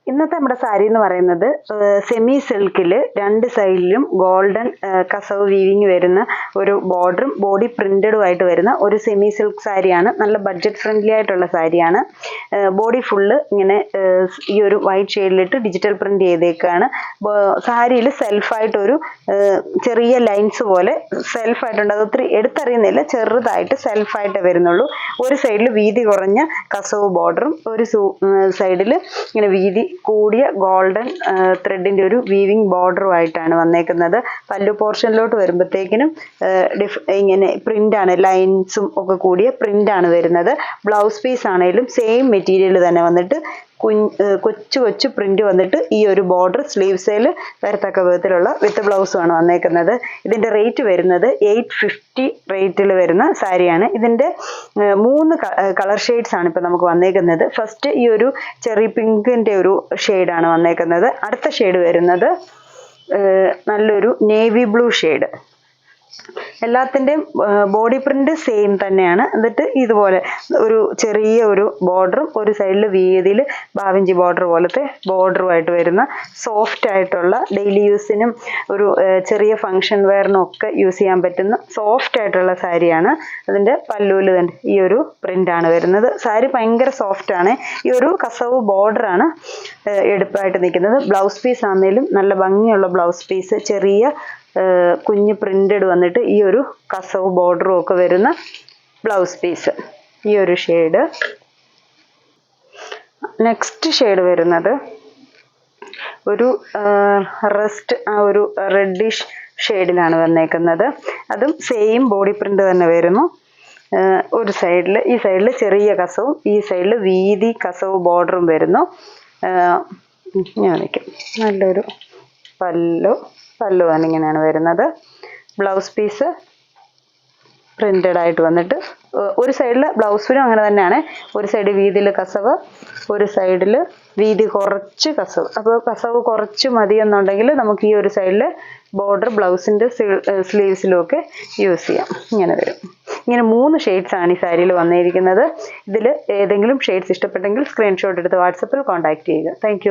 ഇന്നത്തെ നമ്മുടെ സാരി എന്ന് പറയുന്നത് സെമി സിൽക്കിൽ രണ്ട് സൈഡിലും ഗോൾഡൻ കസവ് വീവിങ് വരുന്ന ഒരു ബോർഡറും ബോഡി പ്രിന്റഡും ആയിട്ട് വരുന്ന ഒരു സെമി സിൽക്ക് സാരിയാണ്. നല്ല ബഡ്ജറ്റ് ഫ്രണ്ട്ലി ആയിട്ടുള്ള സാരിയാണ്. ബോഡി ഫുള്ള് ഇങ്ങനെ ഈ ഒരു വൈറ്റ് ഷെയ്ഡിലിട്ട് ഡിജിറ്റൽ പ്രിന്റ് ചെയ്തേക്കാണ്. സാരിയിൽ സെൽഫായിട്ടൊരു ചെറിയ ലൈൻസ് പോലെ സെൽഫായിട്ടുണ്ട്. അത് ഒത്തിരി എടുത്തറിയുന്നില്ല, ചെറുതായിട്ട് സെൽഫായിട്ട് വരുന്നുള്ളൂ. ഒരു സൈഡിൽ വീതി കുറഞ്ഞ കസവ് ബോർഡറും ഒരു സൈഡിൽ ഇങ്ങനെ വീതി കൂടിയ ഗോൾഡൻ ത്രെഡിന്റെ ഒരു വീവിങ് ബോർഡറും ആയിട്ടാണ് വന്നേക്കുന്നത്. പല്ലു പോർഷനിലോട്ട് വരുമ്പോഴത്തേക്കിനും ഇങ്ങനെ പ്രിന്റ് ആണ്, ലൈൻസും ഒക്കെ കൂടിയ പ്രിന്റ് ആണ് വരുന്നത്. ബ്ലൗസ് പീസ് ആണെങ്കിലും സെയിം മെറ്റീരിയൽ തന്നെ വന്നിട്ട് കൊച്ചു പ്രിന്റ് വന്നിട്ട് ഈ ഒരു ബോർഡർ സ്ലീവ്സിൽ വരത്തക്ക വിധത്തിലുള്ള വിത്ത് ബ്ലൗസുമാണ് വന്നേക്കുന്നത്. ഇതിന്റെ റേറ്റ് വരുന്നത് 850 റേറ്റിൽ വരുന്ന സാരിയാണ്. ഇതിന്റെ 3 കളർ ഷെയ്ഡ്സ് ആണ് ഇപ്പൊ നമുക്ക് വന്നേക്കുന്നത്. ഫസ്റ്റ് ഈ ഒരു ചെറി പിങ്കിന്റെ ഒരു ഷെയ്ഡാണ് വന്നേക്കുന്നത്. അടുത്ത ഷെയ്ഡ് വരുന്നത് നല്ലൊരു നേവി ബ്ലൂ ഷെയ്ഡ്. എല്ലാത്തിൻ്റെയും ബോഡി പ്രിന്റ് സെയിം തന്നെയാണ്. എന്നിട്ട് ഇതുപോലെ ഒരു ചെറിയ ഒരു ബോർഡറും ഒരു സൈഡിൽ വീതിയിൽ ബാവിഞ്ചി ബോർഡർ പോലത്തെ ബോർഡറുമായിട്ട് വരുന്ന സോഫ്റ്റ് ആയിട്ടുള്ള ഡെയിലി യൂസിനും ഒരു ചെറിയ ഫംഗ്ഷൻ വെയറിനും ഒക്കെ യൂസ് ചെയ്യാൻ പറ്റുന്ന സോഫ്റ്റ് ആയിട്ടുള്ള സാരിയാണ്. അതിൻ്റെ പല്ലുവിൽ തന്നെ ഈ ഒരു പ്രിന്റ് ആണ് വരുന്നത്. സാരി ഭയങ്കര സോഫ്റ്റ് ആണ്. ഈ ഒരു കസവ് ബോർഡറാണ് എടുപ്പായിട്ട് നിൽക്കുന്നത്. ബ്ലൗസ് പീസ് ആണെങ്കിലും നല്ല ഭംഗിയുള്ള ബ്ലൗസ് പീസ്, ചെറിയ കുഞ്ഞ് പ്രിന്റഡ് വന്നിട്ട് ഈ ഒരു കസവ് ബോർഡറും ഒക്കെ വരുന്ന ബ്ലൗസ് പീസ്. ഈ ഒരു ഷെയ്ഡ്. നെക്സ്റ്റ് ഷെയ്ഡ് വരുന്നത് ഒരു റസ്റ്റ് ഒരു റെഡിഷ് ഷെയ്ഡിലാണ് വന്നേക്കുന്നത്. അതും സെയിം ബോഡി പ്രിന്റ് തന്നെ വരുന്നു. ഒരു സൈഡിൽ ഈ സൈഡിൽ ചെറിയ കസവും ഈ സൈഡിൽ വീതി കസവ് ബോർഡറും വരുന്നു. ഞാൻ വയ്ക്കും നല്ലൊരു പല്ലുവാണ് ഇങ്ങനെയാണ് വരുന്നത്. ബ്ലൗസ് പീസ് പ്രിന്റഡ് ആയിട്ട് വന്നിട്ട് ഒരു സൈഡിൽ ബ്ലൗസിനും അങ്ങനെ തന്നെയാണ്. ഒരു സൈഡ് വീതിയിൽ കസവ്, ഒരു സൈഡിൽ വീതി കുറച്ച് കസവ്. അപ്പോൾ കസവ് കുറച്ച് മതി എന്നുണ്ടെങ്കിൽ നമുക്ക് ഈ ഒരു സൈഡിൽ ബോർഡർ ബ്ലൗസിൻ്റെ സ്ലീവ്സിലും ഒക്കെ യൂസ് ചെയ്യാം. ഇങ്ങനെ വരും. ഇങ്ങനെ 3 ഷെയ്ഡ്സ് ആണ് ഈ സാരിയിൽ വന്നിരിക്കുന്നത്. ഇതിൽ ഏതെങ്കിലും ഷെയ്ഡ്സ് ഇഷ്ടപ്പെട്ടെങ്കിൽ സ്ക്രീൻഷോട്ട് എടുത്ത് വാട്സപ്പിൽ കോൺടാക്ട് ചെയ്യുക. താങ്ക്